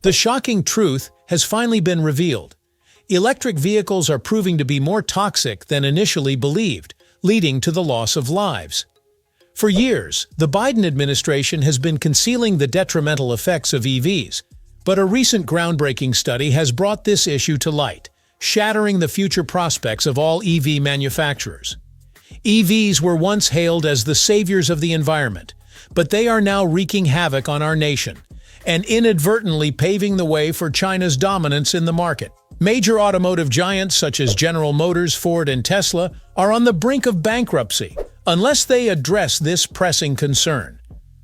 The shocking truth has finally been revealed. Electric vehicles are proving to be more toxic than initially believed, leading to the loss of lives. For years, the Biden administration has been concealing the detrimental effects of EVs, but a recent groundbreaking study has brought this issue to light, shattering the future prospects of all EV manufacturers. EVs were once hailed as the saviors of the environment, but they are now wreaking havoc on our nation and inadvertently paving the way for China's dominance in the market. Major automotive giants such as General Motors, Ford, and Tesla are on the brink of bankruptcy unless they address this pressing concern.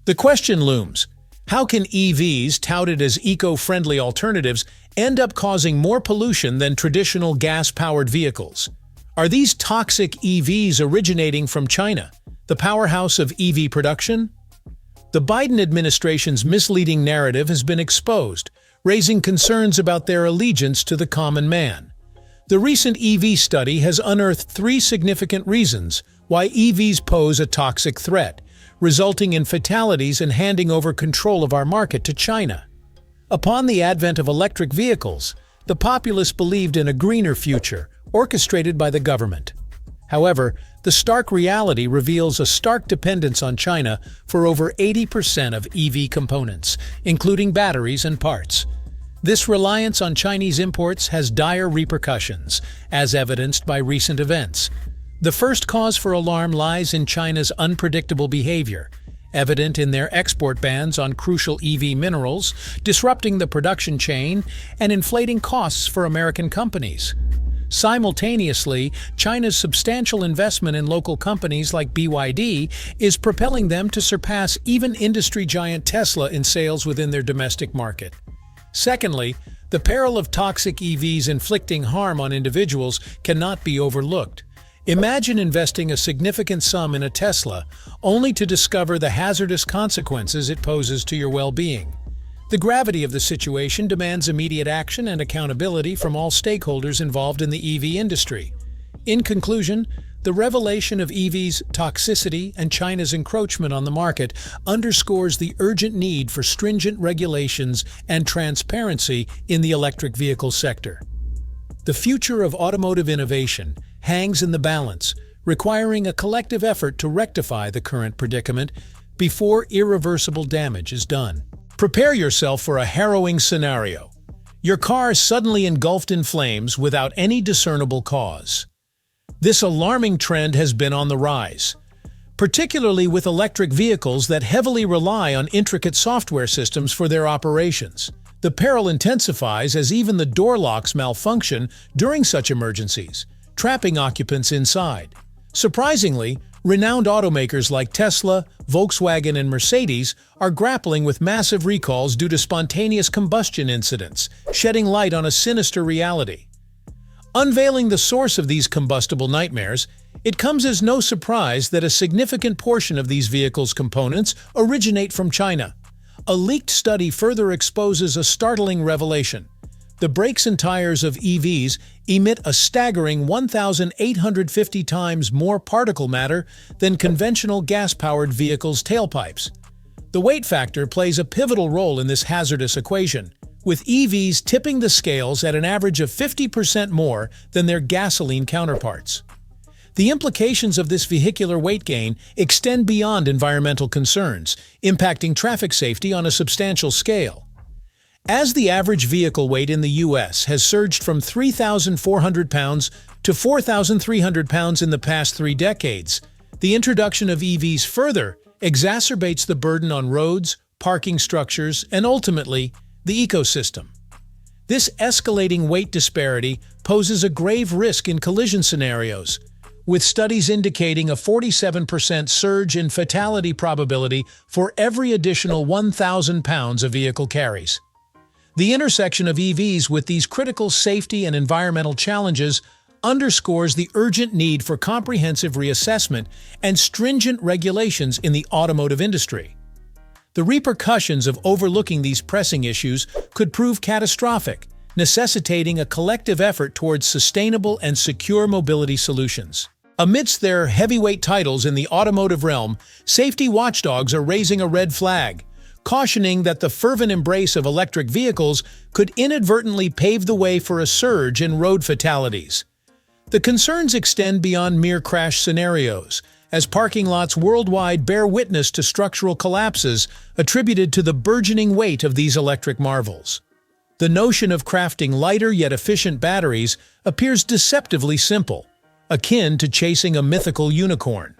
The question looms: how can EVs, touted as eco-friendly alternatives, end up causing more pollution than traditional gas-powered vehicles? Are these toxic EVs originating from China, the powerhouse of EV production? The Biden administration's misleading narrative has been exposed, raising concerns about their allegiance to the common man. The recent EV study has unearthed 3 significant reasons why EVs pose a toxic threat, resulting in fatalities and handing over control of our market to China. Upon the advent of electric vehicles, the populace believed in a greener future, orchestrated by the government. However, the stark reality reveals a stark dependence on China for over 80% of EV components, including batteries and parts. This reliance on Chinese imports has dire repercussions, as evidenced by recent events. The first cause for alarm lies in China's unpredictable behavior, evident in their export bans on crucial EV minerals, disrupting the production chain and inflating costs for American companies. Simultaneously, China's substantial investment in local companies like BYD is propelling them to surpass even industry giant Tesla in sales within their domestic market. Secondly, the peril of toxic EVs inflicting harm on individuals cannot be overlooked. Imagine investing a significant sum in a Tesla, only to discover the hazardous consequences it poses to your well-being. The gravity of the situation demands immediate action and accountability from all stakeholders involved in the EV industry. In conclusion, the revelation of EVs' toxicity and China's encroachment on the market underscores the urgent need for stringent regulations and transparency in the electric vehicle sector. The future of automotive innovation hangs in the balance, requiring a collective effort to rectify the current predicament before irreversible damage is done. Prepare yourself for a harrowing scenario. Your car is suddenly engulfed in flames without any discernible cause. This alarming trend has been on the rise, particularly with electric vehicles that heavily rely on intricate software systems for their operations. The peril intensifies as even the door locks malfunction during such emergencies, trapping occupants inside. Surprisingly, renowned automakers like Tesla, Volkswagen, and Mercedes are grappling with massive recalls due to spontaneous combustion incidents, shedding light on a sinister reality. Unveiling the source of these combustible nightmares, it comes as no surprise that a significant portion of these vehicles' components originate from China. A leaked study further exposes a startling revelation. The brakes and tires of EVs emit a staggering 1,850 times more particle matter than conventional gas-powered vehicles' tailpipes. The weight factor plays a pivotal role in this hazardous equation, with EVs tipping the scales at an average of 50% more than their gasoline counterparts. The implications of this vehicular weight gain extend beyond environmental concerns, impacting traffic safety on a substantial scale. As the average vehicle weight in the U.S. has surged from 3,400 pounds to 4,300 pounds in the past 3 decades, the introduction of EVs further exacerbates the burden on roads, parking structures, and ultimately, the ecosystem. This escalating weight disparity poses a grave risk in collision scenarios, with studies indicating a 47% surge in fatality probability for every additional 1,000 pounds a vehicle carries. The intersection of EVs with these critical safety and environmental challenges underscores the urgent need for comprehensive reassessment and stringent regulations in the automotive industry. The repercussions of overlooking these pressing issues could prove catastrophic, necessitating a collective effort towards sustainable and secure mobility solutions. Amidst their heavyweight titles in the automotive realm, safety watchdogs are raising a red flag, cautioning that the fervent embrace of electric vehicles could inadvertently pave the way for a surge in road fatalities. The concerns extend beyond mere crash scenarios, as parking lots worldwide bear witness to structural collapses attributed to the burgeoning weight of these electric marvels. The notion of crafting lighter yet efficient batteries appears deceptively simple, akin to chasing a mythical unicorn.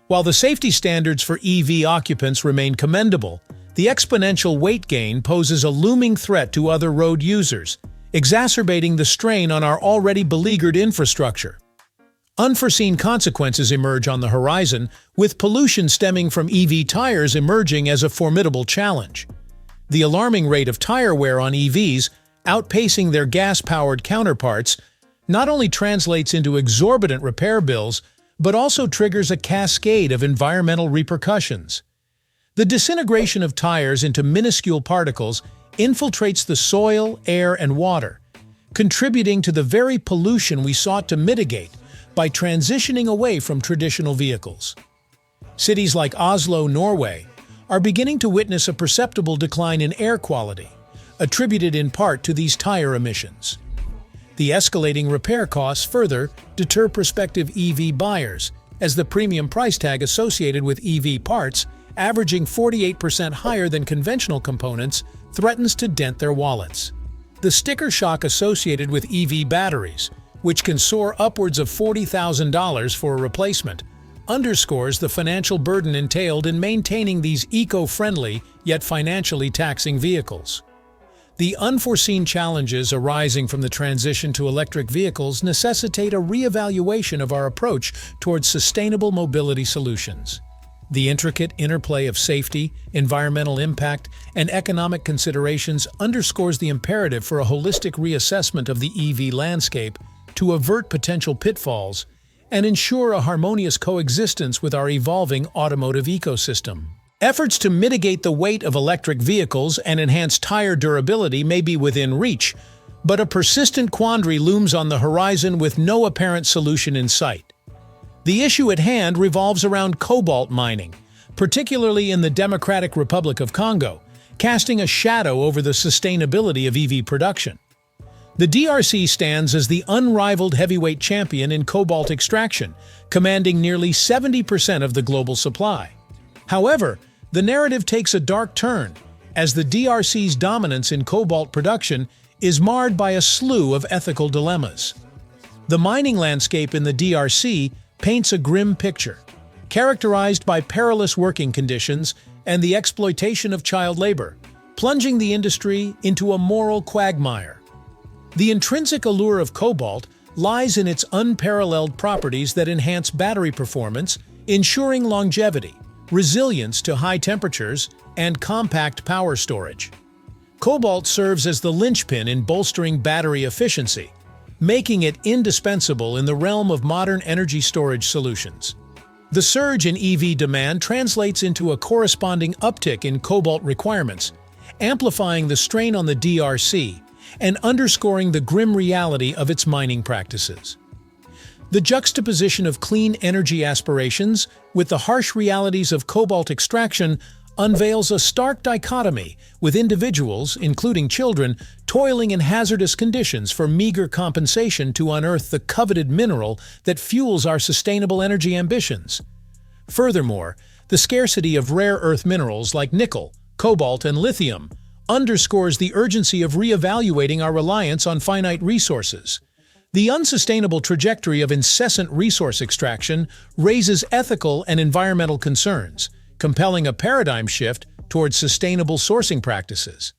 While the safety standards for EV occupants remain commendable, the exponential weight gain poses a looming threat to other road users, exacerbating the strain on our already beleaguered infrastructure. Unforeseen consequences emerge on the horizon, with pollution stemming from EV tires emerging as a formidable challenge. The alarming rate of tire wear on EVs, outpacing their gas-powered counterparts, not only translates into exorbitant repair bills, but also triggers a cascade of environmental repercussions. The disintegration of tires into minuscule particles infiltrates the soil, air, and water, contributing to the very pollution we sought to mitigate by transitioning away from traditional vehicles. Cities like Oslo, Norway, are beginning to witness a perceptible decline in air quality, attributed in part to these tire emissions. The escalating repair costs further deter prospective EV buyers, as the premium price tag associated with EV parts, averaging 48% higher than conventional components, threatens to dent their wallets. The sticker shock associated with EV batteries, which can soar upwards of $40,000 for a replacement, underscores the financial burden entailed in maintaining these eco-friendly yet financially taxing vehicles. The unforeseen challenges arising from the transition to electric vehicles necessitate a re-evaluation of our approach towards sustainable mobility solutions. The intricate interplay of safety, environmental impact, and economic considerations underscores the imperative for a holistic reassessment of the EV landscape to avert potential pitfalls and ensure a harmonious coexistence with our evolving automotive ecosystem. Efforts to mitigate the weight of electric vehicles and enhance tire durability may be within reach, but a persistent quandary looms on the horizon with no apparent solution in sight. The issue at hand revolves around cobalt mining, particularly in the Democratic Republic of Congo, casting a shadow over the sustainability of EV production. The DRC stands as the unrivaled heavyweight champion in cobalt extraction, commanding nearly 70% of the global supply. However, the narrative takes a dark turn, as the DRC's dominance in cobalt production is marred by a slew of ethical dilemmas. The mining landscape in the DRC paints a grim picture, characterized by perilous working conditions and the exploitation of child labor, plunging the industry into a moral quagmire. The intrinsic allure of cobalt lies in its unparalleled properties that enhance battery performance, ensuring longevity, resilience to high temperatures, and compact power storage. Cobalt serves as the linchpin in bolstering battery efficiency, making it indispensable in the realm of modern energy storage solutions. The surge in EV demand translates into a corresponding uptick in cobalt requirements, amplifying the strain on the DRC and underscoring the grim reality of its mining practices. The juxtaposition of clean energy aspirations with the harsh realities of cobalt extraction unveils a stark dichotomy, with individuals, including children, toiling in hazardous conditions for meager compensation to unearth the coveted mineral that fuels our sustainable energy ambitions. Furthermore, the scarcity of rare earth minerals like nickel, cobalt, and lithium underscores the urgency of re-evaluating our reliance on finite resources. The unsustainable trajectory of incessant resource extraction raises ethical and environmental concerns, compelling a paradigm shift towards sustainable sourcing practices.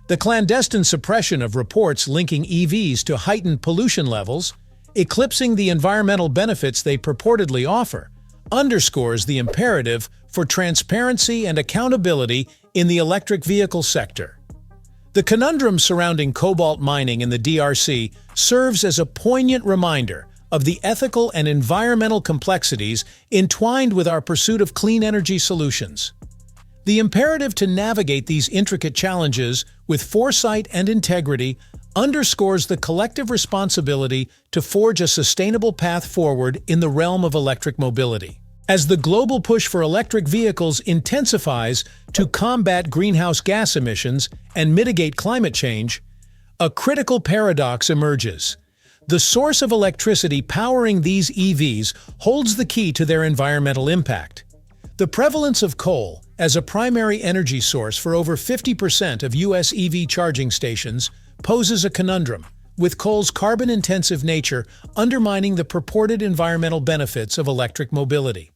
The clandestine suppression of reports linking EVs to heightened pollution levels, eclipsing the environmental benefits they purportedly offer, underscores the imperative for transparency and accountability in the electric vehicle sector. The conundrum surrounding cobalt mining in the DRC serves as a poignant reminder of the ethical and environmental complexities entwined with our pursuit of clean energy solutions. The imperative to navigate these intricate challenges with foresight and integrity underscores the collective responsibility to forge a sustainable path forward in the realm of electric mobility. As the global push for electric vehicles intensifies to combat greenhouse gas emissions and mitigate climate change, a critical paradox emerges. The source of electricity powering these EVs holds the key to their environmental impact. The prevalence of coal as a primary energy source for over 50% of U.S. EV charging stations poses a conundrum, with coal's carbon-intensive nature undermining the purported environmental benefits of electric mobility.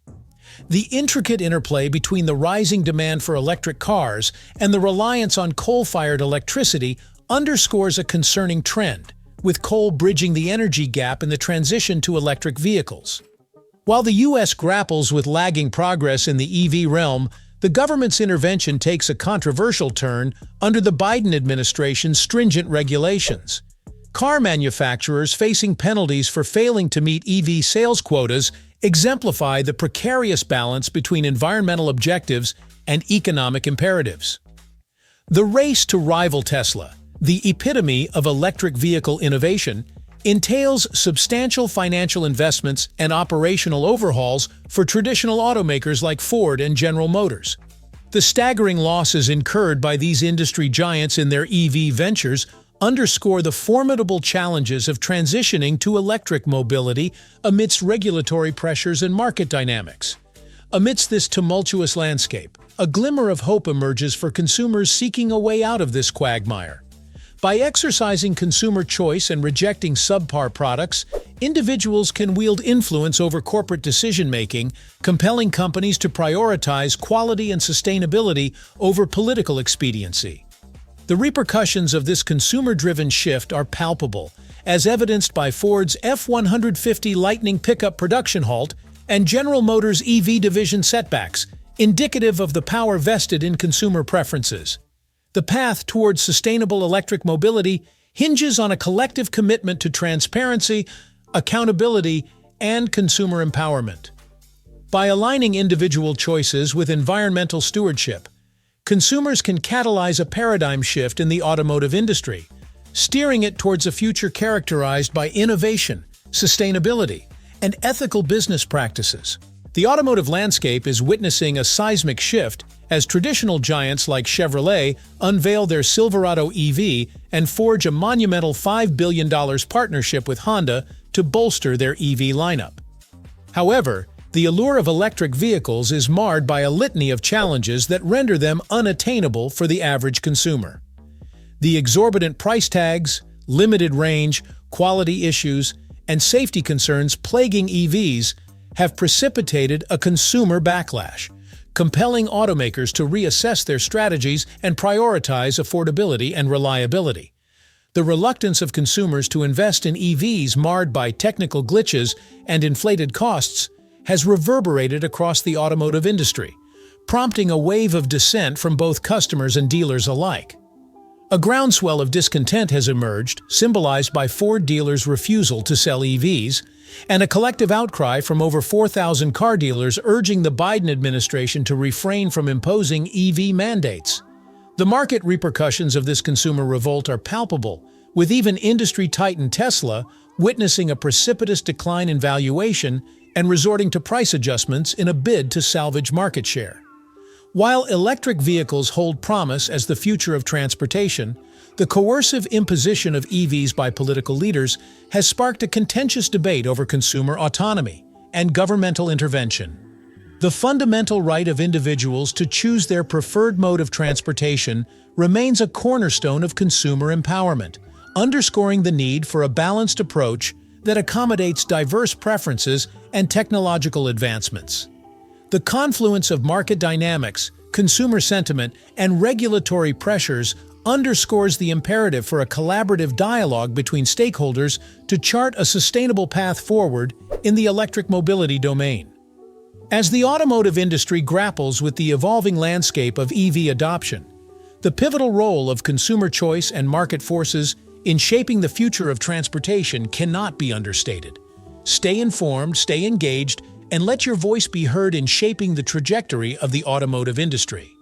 The intricate interplay between the rising demand for electric cars and the reliance on coal-fired electricity underscores a concerning trend, with coal bridging the energy gap in the transition to electric vehicles. While the U.S. grapples with lagging progress in the EV realm, the government's intervention takes a controversial turn under the Biden administration's stringent regulations. Car manufacturers facing penalties for failing to meet EV sales quotas exemplify the precarious balance between environmental objectives and economic imperatives. The race to rival Tesla, the epitome of electric vehicle innovation, entails substantial financial investments and operational overhauls for traditional automakers like Ford and General Motors. The staggering losses incurred by these industry giants in their EV ventures underscore the formidable challenges of transitioning to electric mobility amidst regulatory pressures and market dynamics. Amidst this tumultuous landscape, a glimmer of hope emerges for consumers seeking a way out of this quagmire. By exercising consumer choice and rejecting subpar products, individuals can wield influence over corporate decision-making, compelling companies to prioritize quality and sustainability over political expediency. The repercussions of this consumer-driven shift are palpable, as evidenced by Ford's F-150 Lightning pickup production halt and General Motors' EV division setbacks, indicative of the power vested in consumer preferences. The path towards sustainable electric mobility hinges on a collective commitment to transparency, accountability, and consumer empowerment. By aligning individual choices with environmental stewardship, consumers can catalyze a paradigm shift in the automotive industry, steering it towards a future characterized by innovation, sustainability, and ethical business practices. The automotive landscape is witnessing a seismic shift as traditional giants like Chevrolet unveil their Silverado EV and forge a monumental $5 billion partnership with Honda to bolster their EV lineup. However, the allure of electric vehicles is marred by a litany of challenges that render them unattainable for the average consumer. The exorbitant price tags, limited range, quality issues, and safety concerns plaguing EVs have precipitated a consumer backlash, compelling automakers to reassess their strategies and prioritize affordability and reliability. The reluctance of consumers to invest in EVs marred by technical glitches and inflated costs has reverberated across the automotive industry, prompting a wave of dissent from both customers and dealers alike. A groundswell of discontent has emerged, symbolized by Ford dealers' refusal to sell EVs, and a collective outcry from over 4,000 car dealers urging the Biden administration to refrain from imposing EV mandates. The market repercussions of this consumer revolt are palpable, with even industry titan Tesla witnessing a precipitous decline in valuation and resorting to price adjustments in a bid to salvage market share. While electric vehicles hold promise as the future of transportation, the coercive imposition of EVs by political leaders has sparked a contentious debate over consumer autonomy and governmental intervention. The fundamental right of individuals to choose their preferred mode of transportation remains a cornerstone of consumer empowerment, underscoring the need for a balanced approach that accommodates diverse preferences and technological advancements. The confluence of market dynamics, consumer sentiment, and regulatory pressures underscores the imperative for a collaborative dialogue between stakeholders to chart a sustainable path forward in the electric mobility domain. As the automotive industry grapples with the evolving landscape of EV adoption, the pivotal role of consumer choice and market forces in shaping the future of transportation cannot be understated. Stay informed, stay engaged, and let your voice be heard in shaping the trajectory of the automotive industry.